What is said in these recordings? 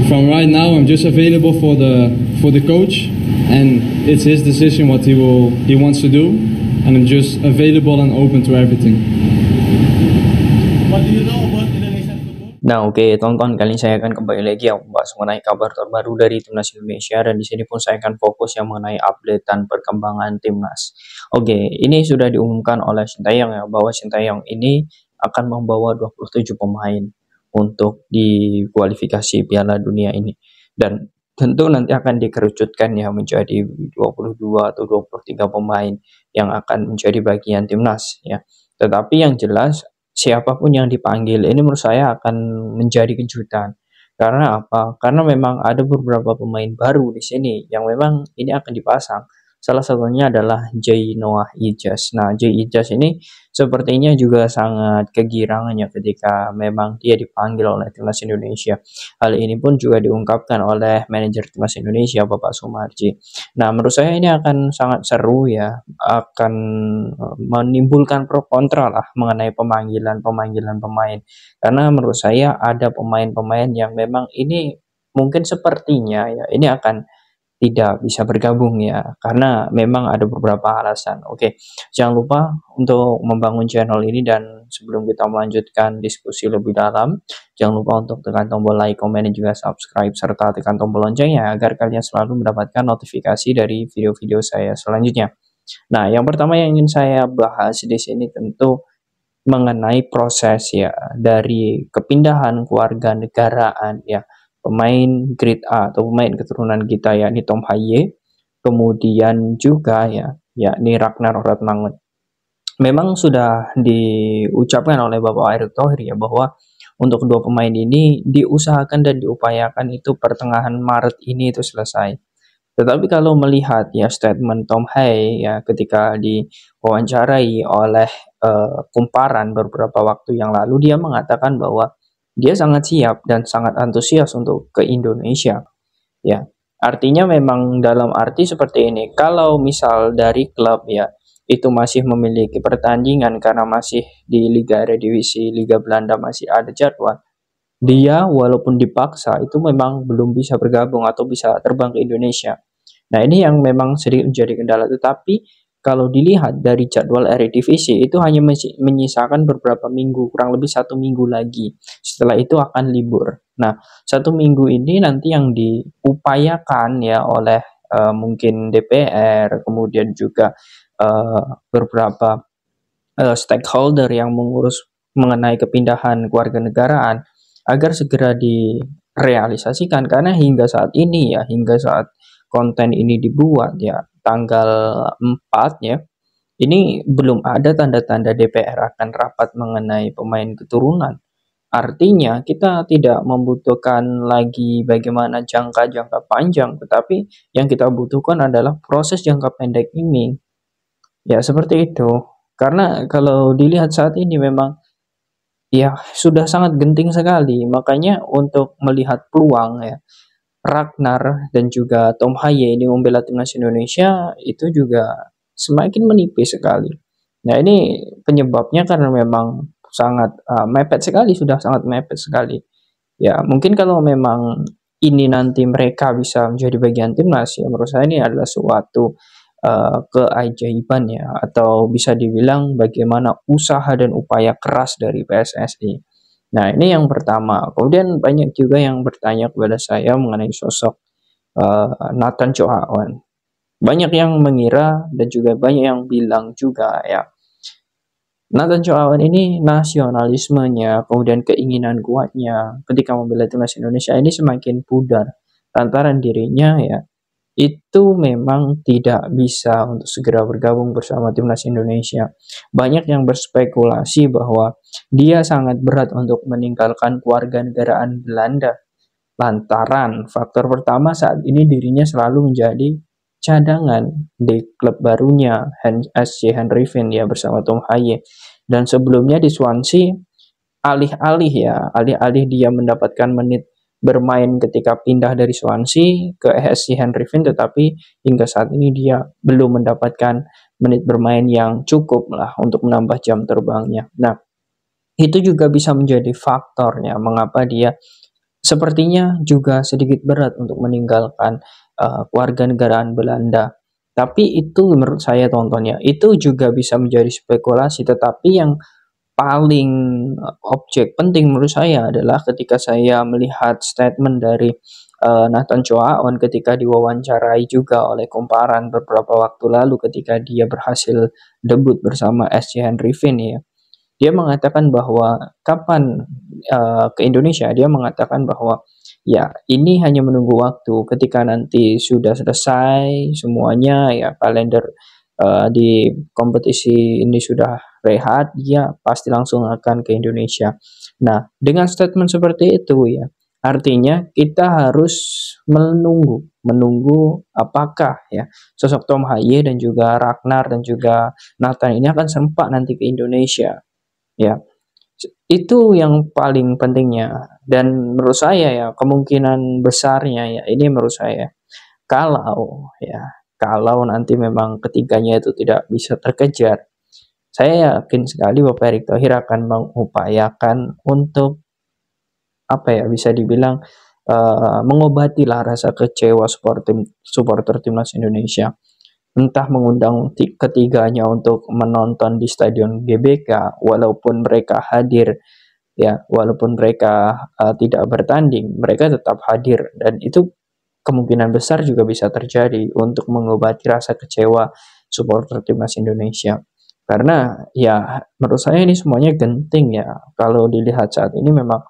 from right now, I'm just available for the coach, and it's his decision what he wants to do, and I'm just available and open to everything. What do you know about Indonesian football? Nah, oke, teman-teman, kali ini saya akan kembali lagi yang membahas mengenai kabar terbaru dari timnas Indonesia, dan di sini pun saya akan fokus yang mengenai update dan perkembangan timnas. Oke, ini sudah diumumkan oleh Sintayong ya, bahwa Sintayong ini akan membawa 27 pemain untuk di kualifikasi Piala Dunia ini, dan tentu nanti akan dikerucutkan ya menjadi 22 atau 23 pemain yang akan menjadi bagian timnas ya. Tetapi yang jelas siapapun yang dipanggil ini menurut saya akan menjadi kejutan. Karena apa? Karena memang ada beberapa pemain baru di sini yang memang ini akan dipasang. Salah satunya adalah Jay Noah Ijaz. Nah, Jay Ijaz ini sepertinya juga sangat kegirangan ya ketika memang dia dipanggil oleh timnas Indonesia. Hal ini pun juga diungkapkan oleh manajer timnas Indonesia, Bapak Sumarji. Nah, menurut saya ini akan sangat seru ya, akan menimbulkan pro kontra lah mengenai pemanggilan pemain. Karena menurut saya ada pemain-pemain yang memang ini mungkin sepertinya ya ini akan tidak bisa bergabung ya, karena memang ada beberapa alasan. Oke, jangan lupa untuk membangun channel ini, dan sebelum kita melanjutkan diskusi lebih dalam, jangan lupa untuk tekan tombol like, komen, dan juga subscribe, serta tekan tombol loncengnya agar kalian selalu mendapatkan notifikasi dari video-video saya selanjutnya. Nah, yang pertama yang ingin saya bahas di sini tentu mengenai proses ya dari kepindahan keluarga negaraan ya pemain grade A atau pemain keturunan kita yakni Tom Haye, kemudian juga yakni Ragnar Ratmangun. Memang sudah diucapkan oleh Bapak Erick Thohir ya bahwa untuk kedua pemain ini diusahakan dan diupayakan itu pertengahan Maret ini itu selesai. Tetapi kalau melihat ya statement Tom Haye ya ketika diwawancarai oleh Kumparan beberapa waktu yang lalu, dia mengatakan bahwa dia sangat siap dan sangat antusias untuk ke Indonesia. Ya, artinya memang dalam arti seperti ini. Kalau misal dari klub ya itu masih memiliki pertandingan karena masih di Liga Eredivisie, Liga Belanda masih ada jadwal, dia walaupun dipaksa itu memang belum bisa bergabung atau bisa terbang ke Indonesia. Nah, ini yang memang sedikit menjadi kendala, tetapi kalau dilihat dari jadwal Eredivisie itu hanya menyisakan beberapa minggu, kurang lebih 1 minggu lagi. Setelah itu akan libur. Nah, 1 minggu ini nanti yang diupayakan ya oleh mungkin DPR, kemudian juga beberapa stakeholder yang mengurus mengenai kepindahan kewarganegaraan agar segera direalisasikan, karena hingga saat ini ya, hingga saat konten ini dibuat ya tanggal 4 ya, ini belum ada tanda-tanda DPR akan rapat mengenai pemain keturunan. Artinya kita tidak membutuhkan lagi bagaimana jangka panjang, tetapi yang kita butuhkan adalah proses jangka pendek ini. Ya seperti itu. Karena kalau dilihat saat ini memang ya sudah sangat genting sekali. Makanya untuk melihat peluang ya Ragnar dan juga Tom Haye ini membela timnas Indonesia itu juga semakin menipis sekali. Nah, ini penyebabnya karena memang sangat mepet sekali, sudah sangat mepet sekali. Ya, mungkin kalau memang ini nanti mereka bisa menjadi bagian timnas, ya menurut saya ini adalah suatu keajaiban ya, atau bisa dibilang bagaimana usaha dan upaya keras dari PSSI. Nah, ini yang pertama. Kemudian banyak juga yang bertanya kepada saya mengenai sosok Nathan Chow Awan. Banyak yang mengira dan juga banyak yang bilang juga ya, Nathan Chow Awan ini nasionalismenya, kemudian keinginan kuatnya ketika membela timnas Indonesia ini semakin pudar. Lantaran dirinya ya itu memang tidak bisa untuk segera bergabung bersama timnas Indonesia. Banyak yang berspekulasi bahwa dia sangat berat untuk meninggalkan kewarganegaraan Belanda. Lantaran faktor pertama saat ini dirinya selalu menjadi cadangan di klub barunya SC Heerenveen ya bersama Tom Haye. Dan sebelumnya di Swansea alih-alih dia mendapatkan menit bermain ketika pindah dari Swansea ke SC Heerenveen, tetapi hingga saat ini dia belum mendapatkan menit bermain yang cukup lah untuk menambah jam terbangnya. Nah, itu juga bisa menjadi faktornya mengapa dia sepertinya juga sedikit berat untuk meninggalkan kewarganegaraan Belanda. Tapi itu menurut saya tontonnya, itu juga bisa menjadi spekulasi, tetapi yang paling objek penting menurut saya adalah ketika saya melihat statement dari Nathan Choaon ketika diwawancarai juga oleh Kumparan beberapa waktu lalu ketika dia berhasil debut bersama SC Henry Finn ya. Dia mengatakan bahwa kapan ke Indonesia, dia mengatakan bahwa ya ini hanya menunggu waktu ketika nanti sudah selesai semuanya ya kalender di kompetisi ini sudah rehat, dia pasti langsung akan ke Indonesia. Nah, dengan statement seperti itu ya, artinya kita harus menunggu apakah ya sosok Tom Haye dan juga Ragnar dan juga Nathan ini akan sempat nanti ke Indonesia. Ya, itu yang paling pentingnya. Dan menurut saya ya, kemungkinan besarnya ya, ini menurut saya, kalau ya, kalau nanti memang ketiganya itu tidak bisa terkejar, saya yakin sekali Bapak Erick Thohir akan mengupayakan untuk apa ya, bisa dibilang mengobati lah rasa kecewa supporter timnas Indonesia, entah mengundang ketiganya untuk menonton di Stadion GBK walaupun mereka hadir ya, walaupun mereka tidak bertanding, mereka tetap hadir dan itu kemungkinan besar juga bisa terjadi untuk mengobati rasa kecewa supporter timnas Indonesia. Karena ya menurut saya ini semuanya genting ya. Kalau dilihat saat ini memang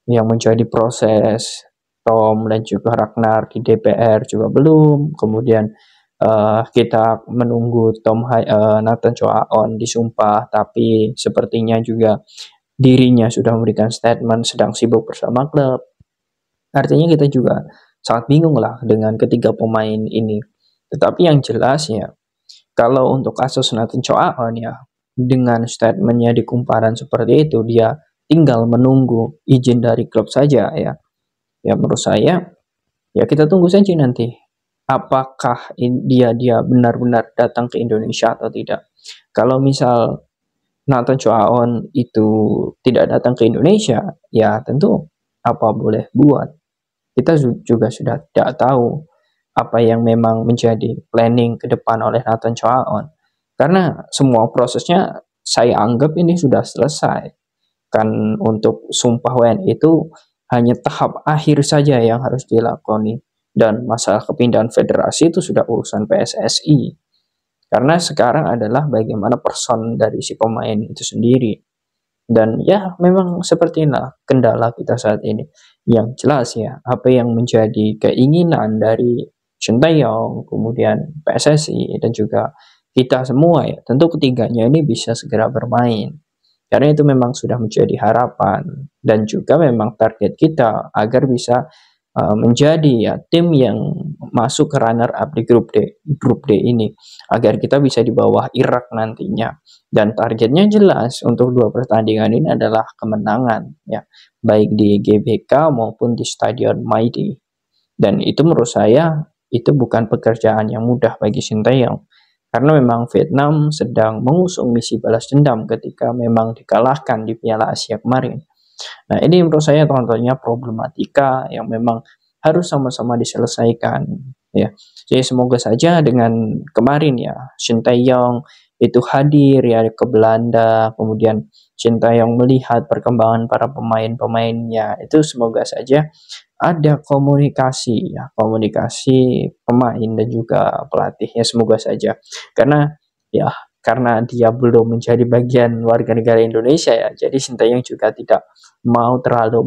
yang menjadi proses Tom dan juga Ragnar di DPR juga belum. Kemudian kita menunggu Nathan Choaon disumpah, tapi sepertinya juga dirinya sudah memberikan statement sedang sibuk bersama klub. Artinya kita juga sangat bingung lah dengan ketiga pemain ini. Tetapi yang jelas ya, kalau untuk kasus Nathan Choaon ya, dengan statementnya di Kumparan seperti itu, dia tinggal menunggu izin dari klub saja ya. Ya menurut saya, ya kita tunggu saja nanti. Apakah dia benar-benar datang ke Indonesia atau tidak. Kalau misal Nathan Choaon itu tidak datang ke Indonesia, ya tentu apa boleh buat. Kita juga sudah tidak tahu apa yang memang menjadi planning ke depan oleh Nathan Choaon. Karena semua prosesnya saya anggap ini sudah selesai. Kan untuk sumpah WNI itu hanya tahap akhir saja yang harus dilakoni. Dan masalah kepindahan federasi itu sudah urusan PSSI. Karena sekarang adalah bagaimana person dari si pemain itu sendiri. Dan ya memang seperti inilah kendala kita saat ini. Yang jelas ya, apa yang menjadi keinginan dari Sinteyong, kemudian PSSI, dan juga kita semua ya, tentu ketiganya ini bisa segera bermain. Karena itu memang sudah menjadi harapan dan juga memang target kita agar bisa menjadi ya tim yang masuk ke runner up di grup D ini agar kita bisa di bawah Irak nantinya. Dan targetnya jelas untuk dua pertandingan ini adalah kemenangan ya, baik di GBK maupun di Stadion Maidi. Dan itu menurut saya itu bukan pekerjaan yang mudah bagi Sinteyong. Karena memang Vietnam sedang mengusung misi balas dendam ketika memang dikalahkan di Piala Asia kemarin. Nah, ini menurut saya contohnya problematika yang memang harus sama-sama diselesaikan ya. Jadi semoga saja dengan kemarin ya Sinteyong itu hadir ya ke Belanda, kemudian Sinteyong melihat perkembangan para pemain-pemainnya, itu semoga saja ada komunikasi ya, komunikasi pemain dan juga pelatihnya semoga saja. Karena ya karena dia belum menjadi bagian warga negara Indonesia ya, jadi Sinteyong juga tidak mau terlalu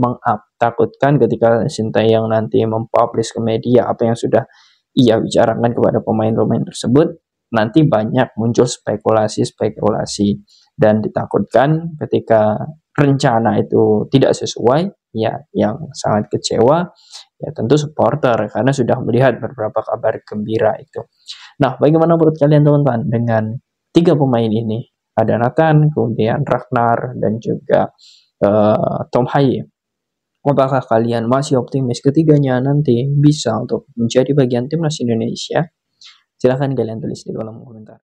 takutkan ketika Sinteyong nanti mempublish ke media apa yang sudah ia bicarakan kepada pemain-pemain tersebut, nanti banyak muncul spekulasi-spekulasi dan ditakutkan ketika rencana itu tidak sesuai ya, yang sangat kecewa ya tentu supporter karena sudah melihat beberapa kabar gembira itu. Nah, bagaimana menurut kalian teman-teman dengan tiga pemain ini? Ada Nathan, kemudian Ragnar, dan juga Tom Haye. Apakah kalian masih optimis ketiganya nanti bisa untuk menjadi bagian timnas Indonesia? Silahkan kalian tulis di kolom komentar.